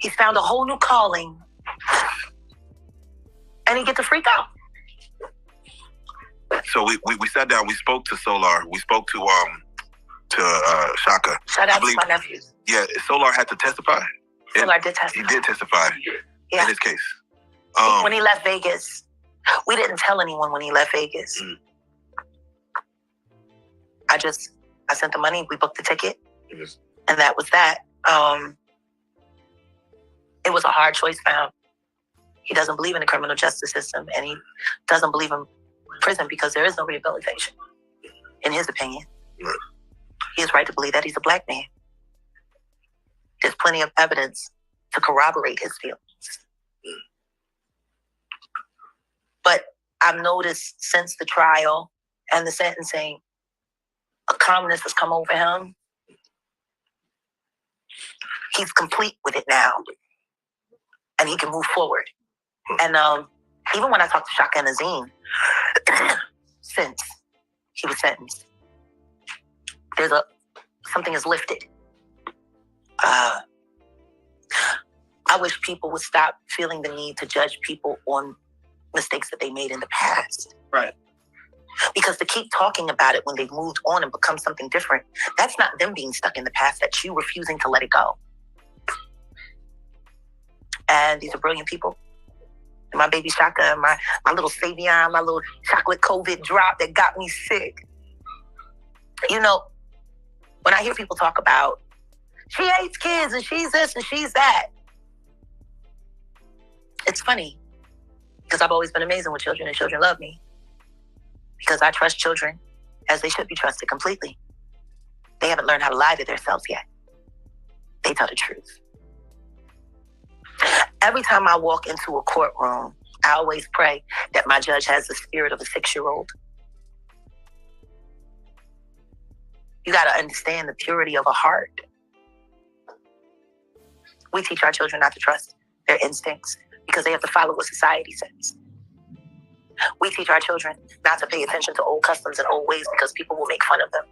He's found a whole new calling. And he gets to freak out. So we sat down, we spoke to Solar, we spoke to Shaka. Shout out to my nephews. Yeah, Solar had to testify. Solar did testify. He did testify in his case. When he left Vegas, we didn't tell anyone when he left Vegas. I sent the money, we booked the ticket, and that was that. It was a hard choice for him. He doesn't believe in the criminal justice system, and he doesn't believe in prison because there is no rehabilitation, in his opinion. He has right to believe that he's a black man. There's plenty of evidence to corroborate his feelings. But I've noticed since the trial and the sentencing, a calmness has come over him. He's complete with it now. And he can move forward. And even when I talked to Shaka and Azim, since he was sentenced, something is lifted. I wish people would stop feeling the need to judge people on mistakes that they made in the past. Right. Because to keep talking about it when they've moved on and become something different, that's not them being stuck in the past, that's you refusing to let it go. And these are brilliant people. And my baby Shaka, my little Savion, my little chocolate COVID drop that got me sick. You know, when I hear people talk about, she hates kids and she's this and she's that, it's funny because I've always been amazing with children and children love me because I trust children as they should be trusted completely. They haven't learned how to lie to themselves yet. They tell the truth. Every time I walk into a courtroom, I always pray that my judge has the spirit of a 6-year-old. You got to understand the purity of a heart. We teach our children not to trust their instincts because they have to follow what society says. We teach our children not to pay attention to old customs and old ways because people will make fun of them.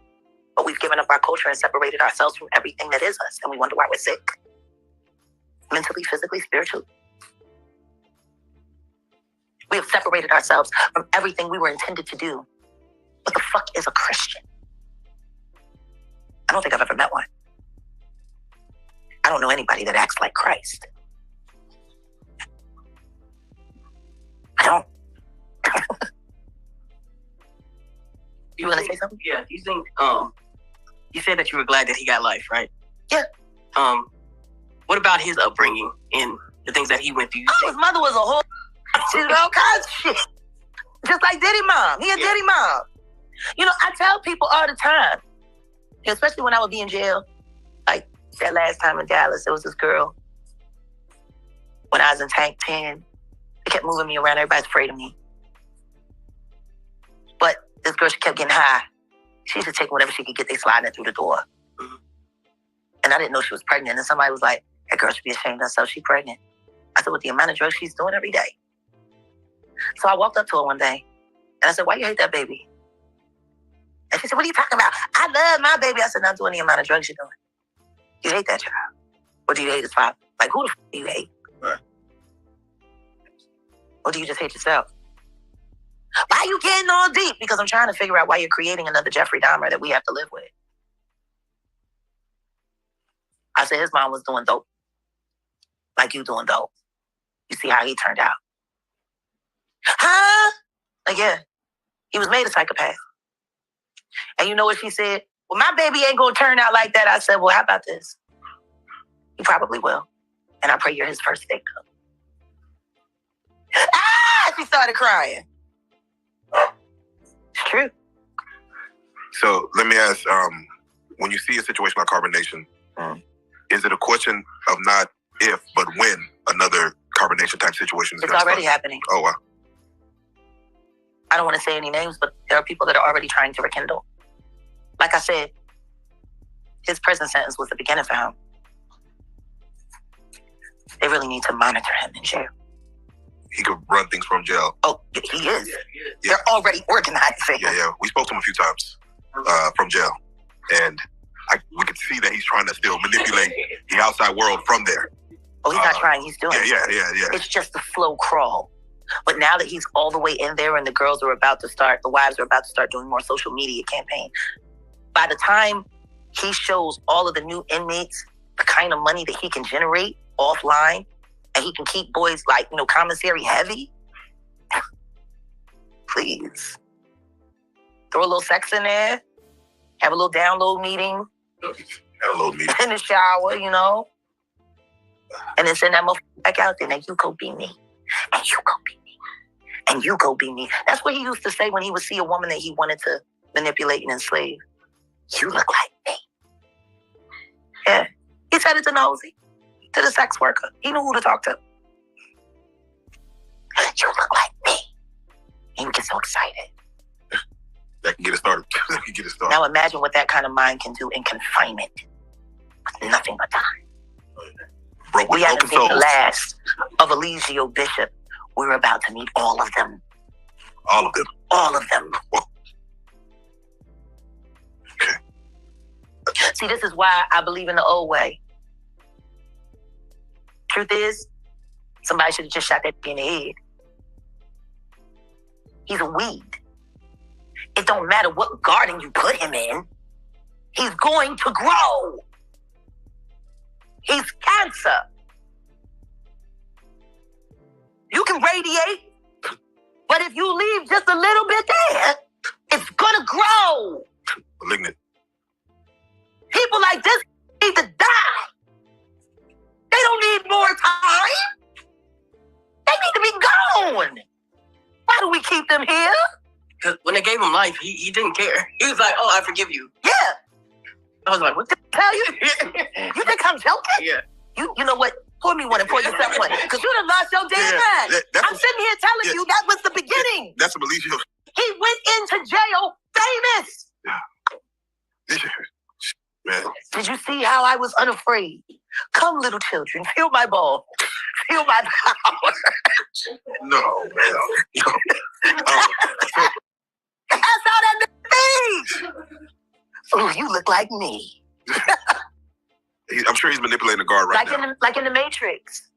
But we've given up our culture and separated ourselves from everything that is us, and we wonder why we're sick. Mentally, physically, spiritually. We have separated ourselves from everything we were intended to do. What the fuck is a Christian? I don't think I've ever met one. I don't know anybody that acts like Christ. I don't. You want to say something? Yeah. Do you think, you said that you were glad that he got life, right? Yeah. What about his upbringing and the things that he went through? His mother was a whole... She did all kinds of shit. Just like Diddy Mom. He a Diddy Mom. You know, I tell people all the time, especially when I would be in jail, like that last time in Dallas, there was this girl, when I was in Tank 10, they kept moving me around. Everybody's afraid of me. But this girl, she kept getting high. She used to take whatever she could get, they sliding it through the door. And I didn't know she was pregnant. And somebody was like, that girl should be ashamed of herself. She's pregnant. I said, with the amount of drugs she's doing every day. So I walked up to her one day and I said, why you hate that baby? And she said, what are you talking about? I love my baby. I said, not doing the amount of drugs you're doing. You hate that child. Or do you hate his father? Like, who the f*** do you hate? Right. Or do you just hate yourself? Why are you getting all deep? Because I'm trying to figure out why you're creating another Jeffrey Dahmer that we have to live with. I said, his mom was doing dope. Like you doing dope. You see how he turned out. Huh? Like, yeah. He was made a psychopath. And you know what she said? Well, my baby ain't gonna turn out like that. I said, well, how about this? He probably will. And I pray you're his first victim. Ah! She started crying. It's true. So let me ask, when you see a situation like carbonation, is it a question of not if, but when another carbonation type situation is It's already happening. Oh, wow. I don't want to say any names, but there are people that are already trying to rekindle. Like I said, his prison sentence was the beginning for him. They really need to monitor him in jail. He could run things from jail. Oh, he is. Yeah. They're already organizing. Yeah. We spoke to him a few times from jail. And we could see that he's trying to still manipulate the outside world from there. Oh, he's not trying. He's doing it. Yeah. It's just a slow crawl. But now that he's all the way in there and the wives are about to start doing more social media campaign, by the time he shows all of the new inmates the kind of money that he can generate offline, and he can keep boys like, commissary heavy, please. Throw a little sex in there, have a little download meeting. In the shower, and then send that motherfucker back out there. Now you go be me. And you go be me. And you go be me. That's what he used to say when he would see a woman that he wanted to manipulate and enslave. You look like me. Yeah. He said it to Nosy, to the sex worker. He knew who to talk to. You look like me. And you get so excited. That can get it started. Now imagine what that kind of mind can do in confinement. With nothing but time. We haven't seen the last of Eligio Bishop. We're about to meet all of them. All of them? All of them. Okay. See, this is why I believe in the old way. Truth is, somebody should have just shot that in the head. He's a weed. It don't matter what garden you put him in. He's going to grow. He's cancer. You can radiate, but if you leave just a little bit there, it's gonna grow. Malignant. People like this need to die. They don't need more time. They need to be gone. Why do we keep them here? Because when they gave him life, he didn't care. He was like, "Oh, I forgive you." Yeah. I was like, "What the hell? You think I'm joking?" Yeah. You know what? Pour me one and pour yourself one. Because you done lost your damn mind. I'm sitting here telling you that was the beginning. That's a Eligio. He went into jail famous. Man. Did you see how I was unafraid? Come, little children, feel my ball. Feel my power. No. That's how that means. Oh, you look like me. I'm sure he's manipulating the guard right now. Like in the Matrix.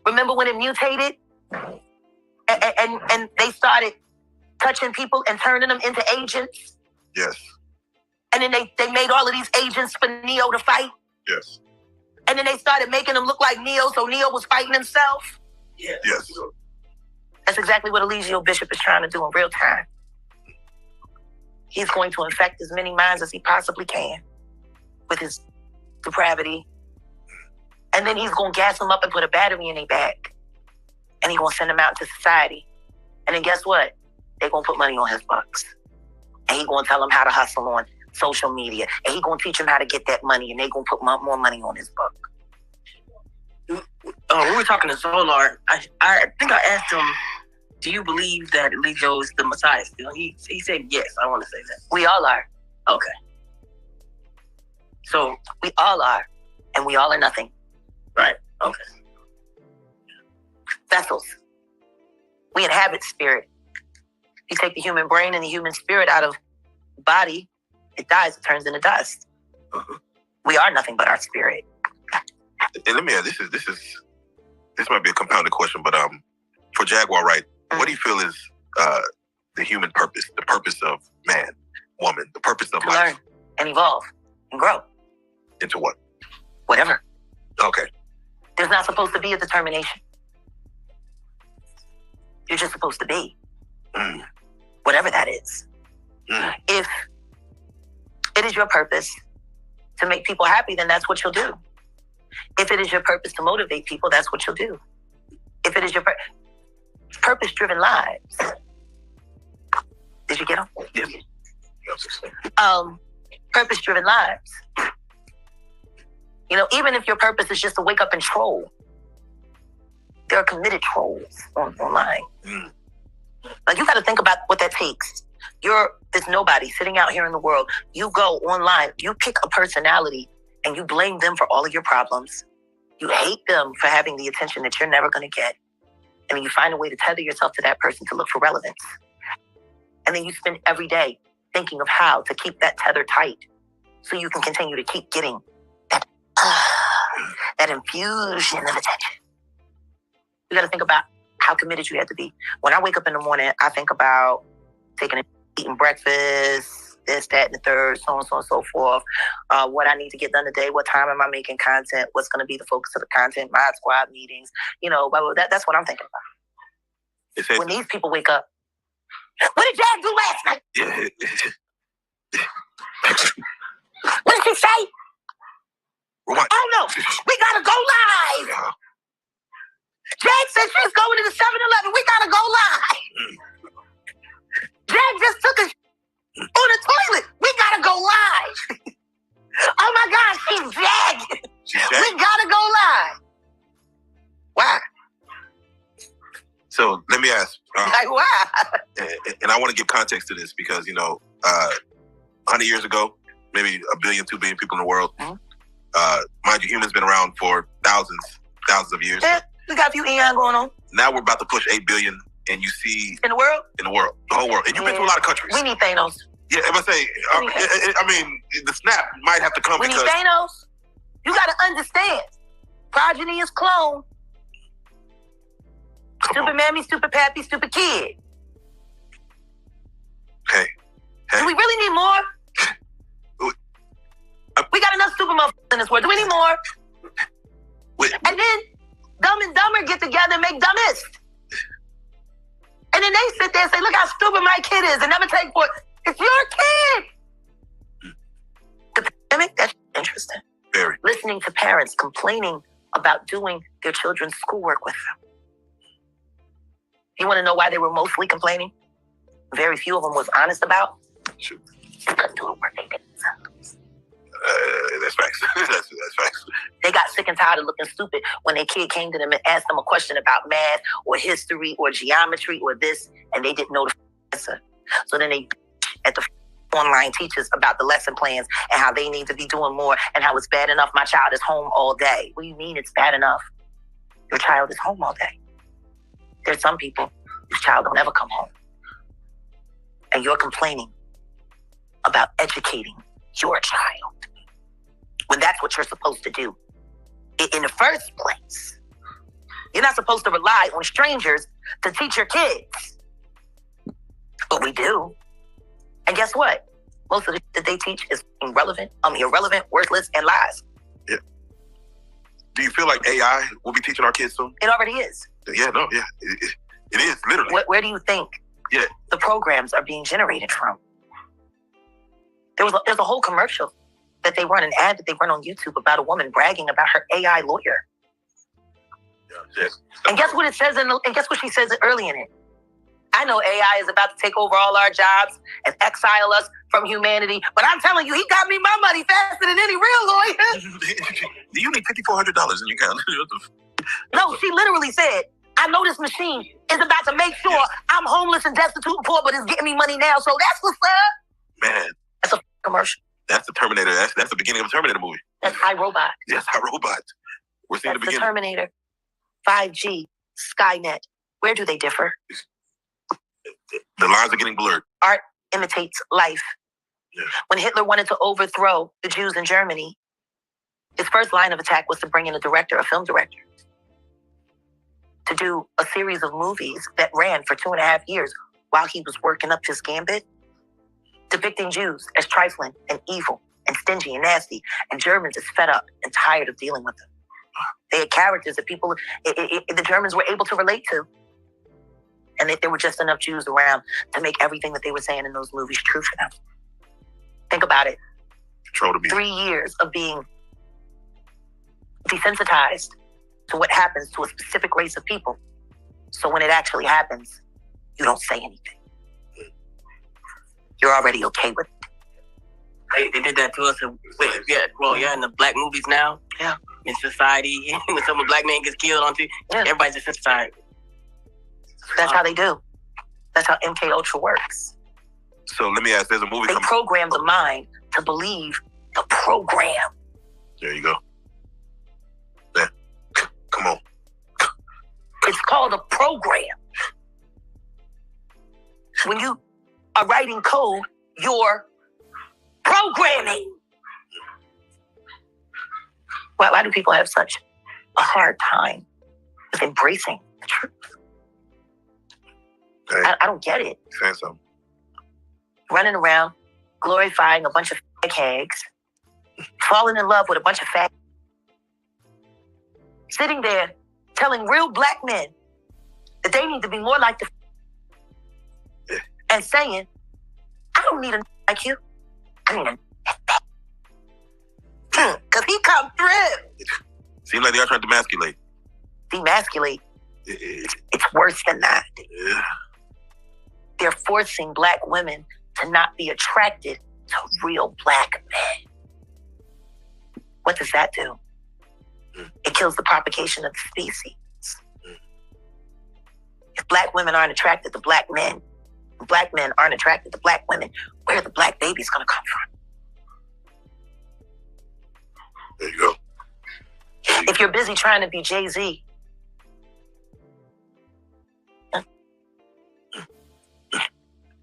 Remember when it mutated? And they started touching people and turning them into agents? Yes. And then they made all of these agents for Neo to fight? Yes. And then they started making them look like Neo, so Neo was fighting himself? Yes. That's exactly what Eligio Bishop is trying to do in real time. He's going to infect as many minds as he possibly can with his depravity. And then he's going to gas them up and put a battery in their back. And he's going to send them out to society. And then guess what? They're going to put money on his bucks. And he's going to tell them how to hustle on social media. And he's going to teach them how to get that money. And they're going to put more money on his buck. We were talking to Solar. I think I asked him, do you believe that Eligio is the Messiah still? He said yes. I want to say that. We all are. Okay. So we all are. And we all are nothing. Right. Okay. Vessels. We inhabit spirit. You take the human brain and the human spirit out of the body, it dies, it turns into dust. Mm-hmm. We are nothing but our spirit. And let me add, this might be a compounded question, but for Jaguar, right, what do you feel is the human purpose, the purpose of man, woman, the purpose of to life? Learn and evolve and grow. Into what? Whatever. Okay. There's not supposed to be a determination. You're just supposed to be. Whatever that is. If it is your purpose to make people happy, then that's what you'll do. If it is your purpose to motivate people, that's what you'll do. If it is your purpose-driven lives. Did you get them? Yes. Purpose-driven lives. Even if your purpose is just to wake up and troll, there are committed trolls online. Like, you got to think about what that takes. You're this nobody sitting out here in the world. You go online, you pick a personality, and you blame them for all of your problems. You hate them for having the attention that you're never going to get. And then you find a way to tether yourself to that person to look for relevance. And then you spend every day thinking of how to keep that tether tight so you can continue to keep getting that infusion of attention. You got to think about how committed you have to be. When I wake up in the morning, I think about eating breakfast, this, that, and the third, so on and so forth. What I need to get done today, what time am I making content, what's going to be the focus of the content, my squad meetings, blah, blah, blah. That's what I'm thinking about. When these people wake up, what did Jag do last night? Yeah. What did she say? What? Oh no, we gotta go live. Yeah. Jag said she's going to the 7-Eleven. We gotta go live. Jag just took a on the toilet. We gotta go live. Oh my gosh, she's Jag. We gotta go live. Why? So let me ask. Like why? And I want to give context to this because 100 years ago, maybe 1 billion, 2 billion people in the world. Mm-hmm. Mind you, humans been around for thousands of years. Yeah, we got a few eons going on. Now we're about to push 8 billion, and you see in the world, the whole world, and you've been to a lot of countries. We need Thanos. Yeah, if I say, I mean, the snap might have to come we because need Thanos. You got to understand, progeny is clone. Stupid mammy, stupid pappy, stupid kid. Hey. Do we really need more? We got enough stupid motherfuckers in this world. Do we need more? And then Dumb and Dumber get together and make Dumbest. And then they sit there and say, look how stupid my kid is and never take for it. It's your kid. The pandemic, that's interesting. Very. Listening to parents complaining about doing their children's schoolwork with them. You want to know why they were mostly complaining? Very few of them was honest about. Sure. They couldn't do the work they did. That's facts. that's facts. They got sick and tired of looking stupid when their kid came to them and asked them a question about math or history or geometry or this, and they didn't know the answer. So then they at the online teachers about the lesson plans and how they need to be doing more and how it's bad enough my child is home all day. What do you mean it's bad enough? Your child is home all day. There's some people whose child don't ever come home. And you're complaining about educating your child when that's what you're supposed to do in the first place. You're not supposed to rely on strangers to teach your kids. But we do. And guess what? Most of the that they teach is irrelevant, worthless, and lies. Yeah. Do you feel like AI will be teaching our kids soon? It already is. Yeah, no, yeah. It is, literally. Where do you think the programs are being generated from? There's a whole commercial that they run, an ad that they run on YouTube about a woman bragging about her AI lawyer. Yeah. And guess what it says and guess what she says early in it? I know AI is about to take over all our jobs and exile us from humanity, but I'm telling you, he got me my money faster than any real lawyer. Do you need $5,400 in your account? No, she literally said, I know this machine is about to make sure I'm homeless and destitute and poor, but it's getting me money now, so that's what's up. Man. That's a commercial. That's the Terminator. That's the beginning of a Terminator movie. That's iRobot. Yes, iRobot. We're seeing the beginning. The Terminator, 5G, Skynet. Where do they differ? The lines are getting blurred. Art imitates life. Yeah. When Hitler wanted to overthrow the Jews in Germany, his first line of attack was to bring in a film director, to do a series of movies that ran for 2.5 years while he was working up his gambit, depicting Jews as trifling and evil and stingy and nasty, and Germans as fed up and tired of dealing with them. They had characters that the Germans were able to relate to. And that there were just enough Jews around to make everything that they were saying in those movies true for them. Think about it. 3 years of being desensitized to what happens to a specific race of people. So when it actually happens, you don't say anything. You're already okay with it. They did that to us. You're in the black movies now. Yeah. In society, when some black man gets killed on TV, everybody's desensitized. That's how they do. That's how MK Ultra works. So let me ask, there's a movie They program the mind to believe the program. There you go. Yeah. Come on. It's called a program. When you are writing code, you're programming. Why do people have such a hard time with embracing the truth. Hey, I don't get it. saying something. Running around, glorifying a bunch of fag hags, falling in love with a bunch of fag, sitting there telling real black men that they need to be more like the and saying, I don't need a like you. I need a because he come through. Seems like they are trying to demasculate. Demasculate. It's worse than that. Yeah. They're forcing black women to not be attracted to real black men. What does that do? It kills the propagation of the species. If black women aren't attracted to black men, black men aren't attracted to black women, where are the black babies going to come from? There you go. If you're busy trying to be Jay-Z,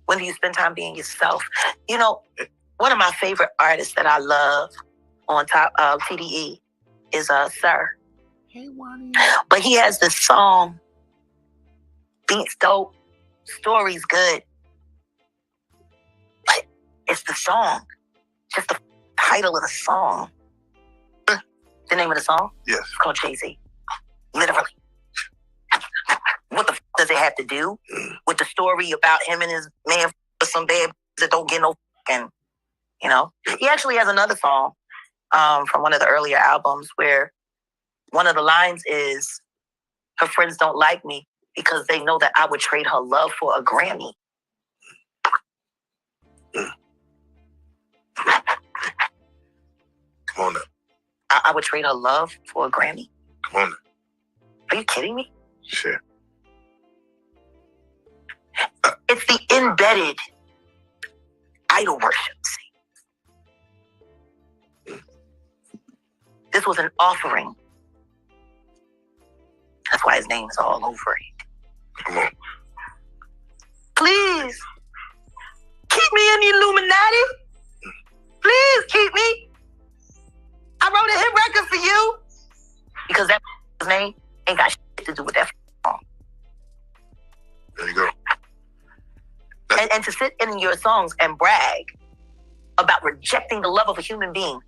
when do you spend time being yourself? You know, one of my favorite artists that I love on top of TDE is Sir. Hey, Wani. But he has this song, Beats Dope, Story's Good. But it's the song, just the title of the song. The name of the song? Yes. It's called Jay-Z. Literally. What the f does it have to do with the story about him and his man for some bad that don't get no fucking, you know? He actually has another song from one of the earlier albums where one of the lines is, her friends don't like me because they know that I would trade her love for a Grammy. Come on now. I would trade her love for a Grammy? Come on now. Are you kidding me? Shit. It's the embedded idol worship. See? This was an offering. That's why his name is all over it. Come on. Please, keep me in the Illuminati. Please keep me. I wrote a hit record for you. Because that name ain't got shit to do with that song. There you go. And to sit in your songs and brag about rejecting the love of a human being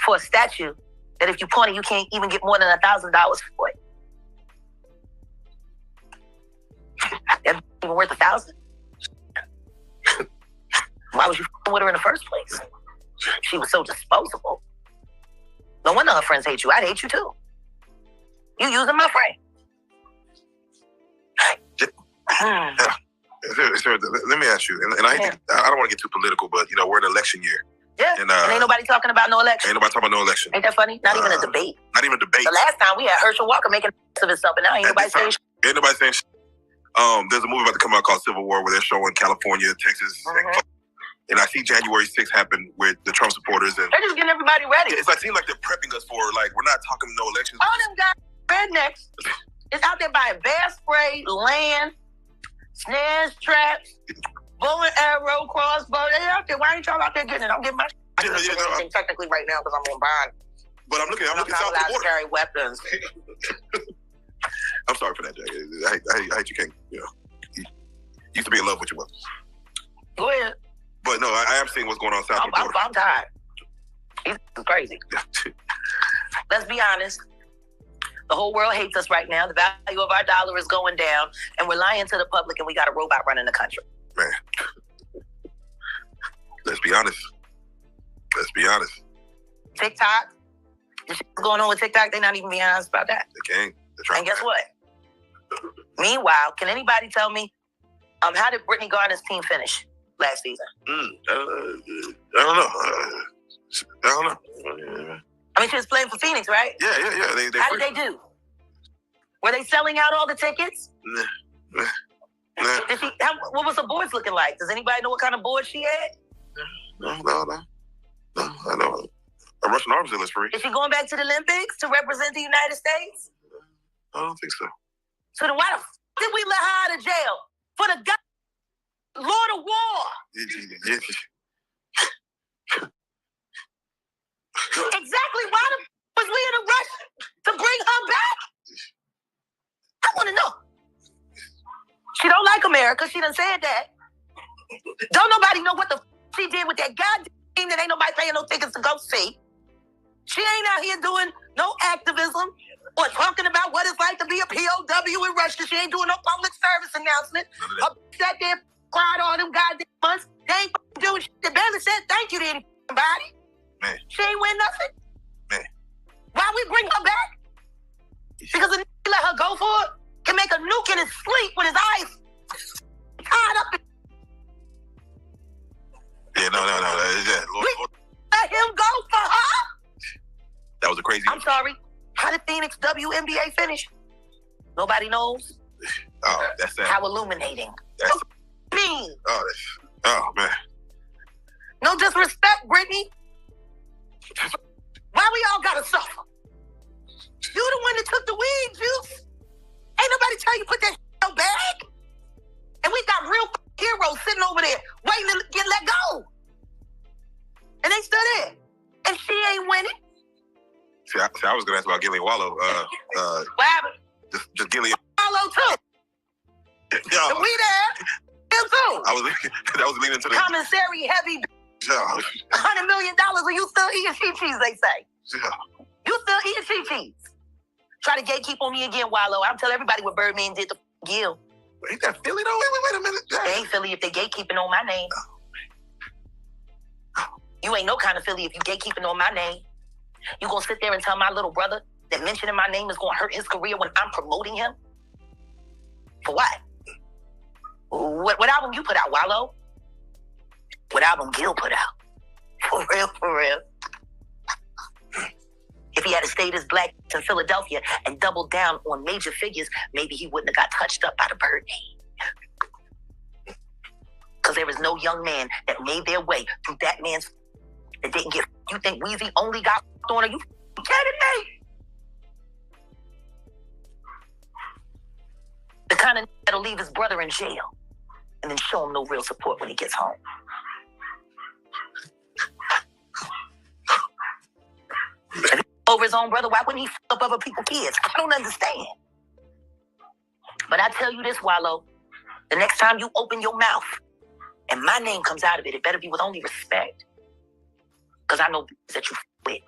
for a statue that if you point it, you can't even get more than $1,000 for it. That's even worth $1,000. Why was you f***ing with her in the first place? She was so disposable. No wonder her friends hate you. I'd hate you too. You using my friend. Sir, let me ask you, and I don't want to get too political, but you know we're in election year. Yeah, and ain't nobody talking about no election. Ain't nobody talking about no election. Ain't that funny? Not even a debate. Not even a debate. The last time we had Herschel Walker making of himself, and now ain't nobody saying shit. Ain't nobody saying shit. There's a movie about to come out called Civil War where they're showing California, Texas, and I see January 6th happen with the Trump supporters, and they're just getting everybody ready. It's like seems like they're prepping us for we're not talking no elections. All them guys, rednecks, is out there buying bear spray, land, snares, traps, bow and arrow, crossbow. They out there. Why ain't y'all out there getting it? I'm getting my anything technically right now because I'm on bond. But I'm looking south of the border. Carry weapons. I'm sorry for that, Jack. I hate you can't, you know. You used to be in love with your weapons. Go ahead. But no, I am seeing what's going on south of the border. I'm tired. It's crazy. Let's be honest. The whole world hates us right now. The value of our dollar is going down, and we're lying to the public, and we got a robot running the country. Man, let's be honest. TikTok, the shit going on with TikTok, they're not even being honest about that. They can't. They're trying. And guess what? Meanwhile, can anybody tell me, how did Brittany Garner's team finish last season? I don't know. I mean, she was playing for Phoenix, right? Yeah. How did they do? Were they selling out all the tickets? Nah. What was her boards looking like? Does anybody know what kind of board she had? No. I know. A Russian arms deal is free. Is she going back to the Olympics to represent the United States? I don't think so. So then why the did we let her out of jail? For the Lord of War. Exactly. Why Was we in a rush to bring her back? I want to know. She don't like America. She done said that. Don't nobody know what the she did with that goddamn team that ain't nobody paying no tickets to go see. She ain't out here doing no activism or talking about what it's like to be a POW in Russia. She ain't doing no public service announcement. Her sat there, cried all them goddamn months. They ain't doing shit. They barely said thank you to anybody. Man. She ain't win nothing. Man. Why we bring her back? Because the nigga let her go for it can make a nuke in his sleep with his eyes tied up. Yeah, no. Yeah, Lord. Let him go for her? That was a crazy. I'm sorry. How did Phoenix WNBA finish? Nobody knows. Oh, that's that. How illuminating. That's mean. Oh, man. No disrespect, Brittany. Why we all gotta suffer? You the one that took the weed juice. Ain't nobody tell you put that in your bag. And we got real heroes sitting over there waiting to get let go. And they still there. And she ain't winning. See, I was gonna ask about Gillian Wallow. What happened? Just Gillian Wallow too. Yo, And we there. Him too. That was leaning to the commissary heavy. yeah. $100 million and you still eating cheese, they say. Yeah. You still eating cheese. Try to gatekeep on me again, Wallow. I'll tell everybody what Birdman did to Gil. Ain't that Philly though? Wait a minute. They ain't Philly if they gatekeeping on my name. You ain't no kind of Philly if you gatekeeping on my name. You gonna sit there and tell my little brother that mentioning my name is gonna hurt his career when I'm promoting him? For what? What album you put out, Wallow? What album Gil put out? For real. If he had stayed as black in Philadelphia and doubled down on major figures, maybe he wouldn't have got touched up by the bird name. Because there is no young man that made their way through that man's that didn't get. You think Weezy only got on? Are you kidding me? The kind of that'll leave his brother in jail and then show him no real support when he gets home. Over his own brother, why wouldn't he f up other people's kids? I don't understand. But I tell you this, Wallow, the next time you open your mouth and my name comes out of it, it better be with only respect. Because I know that you f with,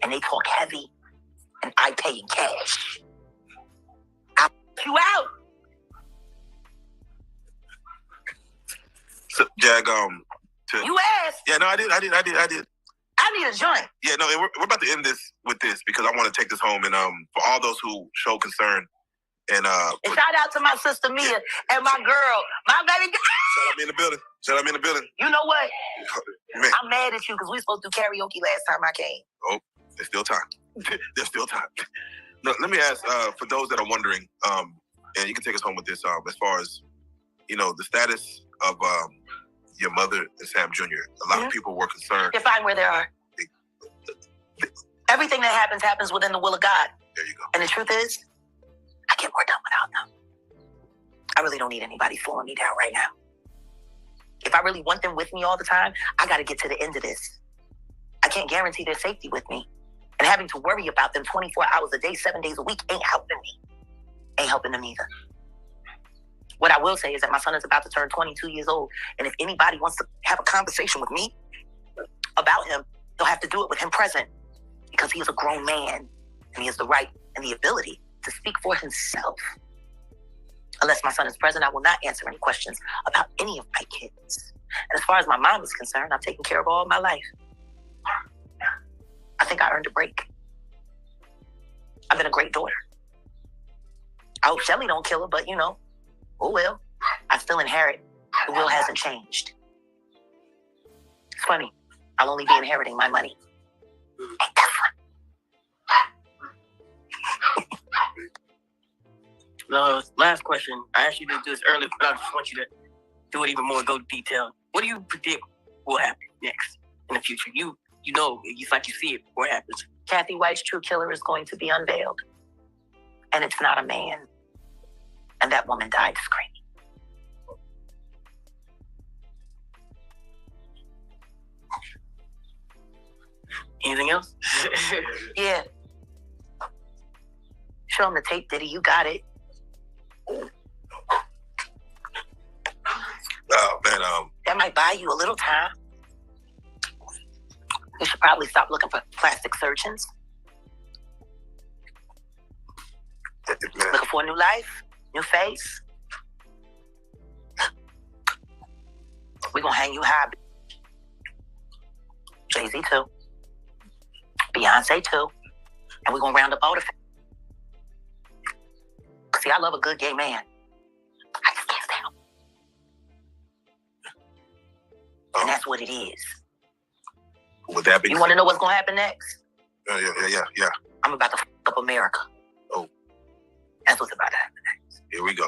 and they talk heavy, and I pay in cash. I'll f you out. So, Jag, You asked. Yeah, no, I did. I need a joint. Yeah, no, we're about to end this with this because I want to take this home and for all those who show concern and shout out to my sister Mia and my girl, my baby girl. Shout out me in the building. You know what? Man. I'm mad at you because we supposed to do karaoke last time I came. Oh, there's still time. There's still time. No, let me ask for those that are wondering, and you can take us home with this. As far as the status of your mother and Sam Jr. A lot of people were concerned. Define where they are. Everything that happens within the will of God. There you go. And the truth is, I get more done without them. I really don't need anybody slowing me down right now. If I really want them with me all the time, I got to get to the end of this. I can't guarantee their safety with me. And having to worry about them 24 hours a day, 7 days a week ain't helping me. Ain't helping them either. What I will say is that my son is about to turn 22 years old. And if anybody wants to have a conversation with me about him, they'll have to do it with him present. Because he is a grown man. And he has the right and the ability to speak for himself. Unless my son is present, I will not answer any questions about any of my kids. And as far as my mom is concerned, I've taken care of all my life. I think I earned a break. I've been a great daughter. I hope Shelly don't kill her, but oh well. I still inherit. The will hasn't changed. It's funny. I'll only be inheriting my money. Ain't that fun? No, last question. I asked you to do this earlier, but I just want you to do it even more, go detailed. What do you predict will happen next in the future? You know, it's like you see it before it happens. Kathy White's true killer is going to be unveiled. And it's not a man. And that woman died screaming. Anything else? Yeah. Show them the tape, Diddy. You got it. Oh, man. That might buy you a little time. You should probably stop looking for plastic surgeons. Looking for a new life, new face. We're going to hang you high. Jay-Z too. Beyonce too. And we're going to round up all the... See, I love a good gay man. I just can't stand him. And that's what it is. Would that be... You want to know what's going to happen next? Yeah. I'm about to f*** up America. Oh. That's what's about to happen next. Here we go.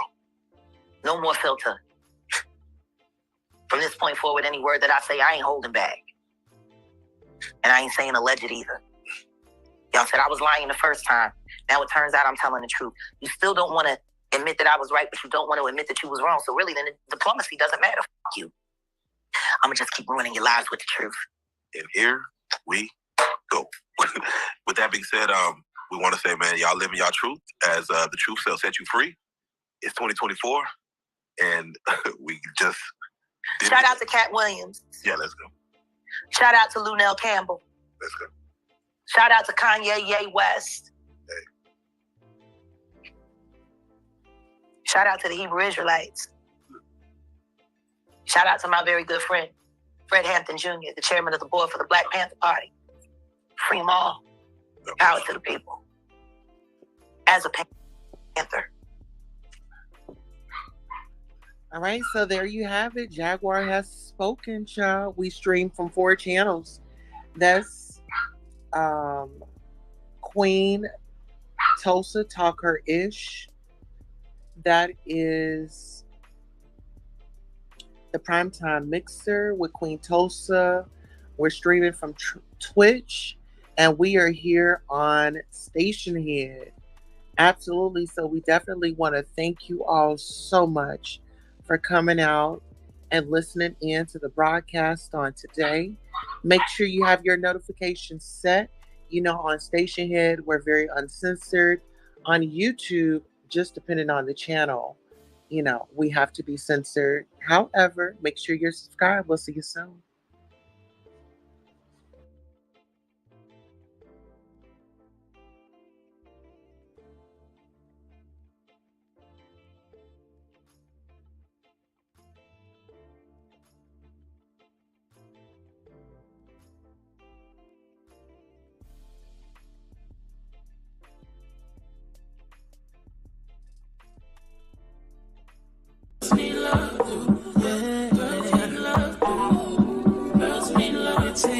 No more filter. From this point forward, any word that I say, I ain't holding back. And I ain't saying alleged either. Y'all said I was lying the first time. Now it turns out I'm telling the truth. You still don't want to admit that I was right, but you don't want to admit that you was wrong. So really, then the diplomacy doesn't matter. F*** you. I'm going to just keep ruining your lives with the truth. And here we go. With that being said, we want to say, man, y'all living y'all truth as the truth shall set you free. It's 2024, and we just... Shout out to Cat Williams. Yeah, let's go. Shout out to Lunell Campbell. Let's go. Shout out to Kanye Ye West. Hey. Shout out to the Hebrew Israelites. Shout out to my very good friend, Fred Hampton Jr., the chairman of the board for the Black Panther Party. Free them all. Power to the people. As a Panther. All right, so there you have it. Jaguar has spoken, child. We stream from 4 channels. That's Queen Tulsa Talk Her Ish. That is the Primetime Mixer with Queen Tulsa. We're streaming from Twitch, and we are here on Station Head. Absolutely. So we definitely want to thank you all so much for coming out and listening in to the broadcast on today. Make sure you have your notifications set. You know, on Station Head, we're very uncensored. On YouTube, just depending on the channel, you know, we have to be censored. However, make sure you're subscribed. We'll see you soon.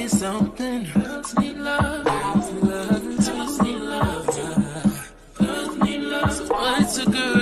Something. Girls need love. Girls need love. Girls need love. Girls need love. So what's a girl?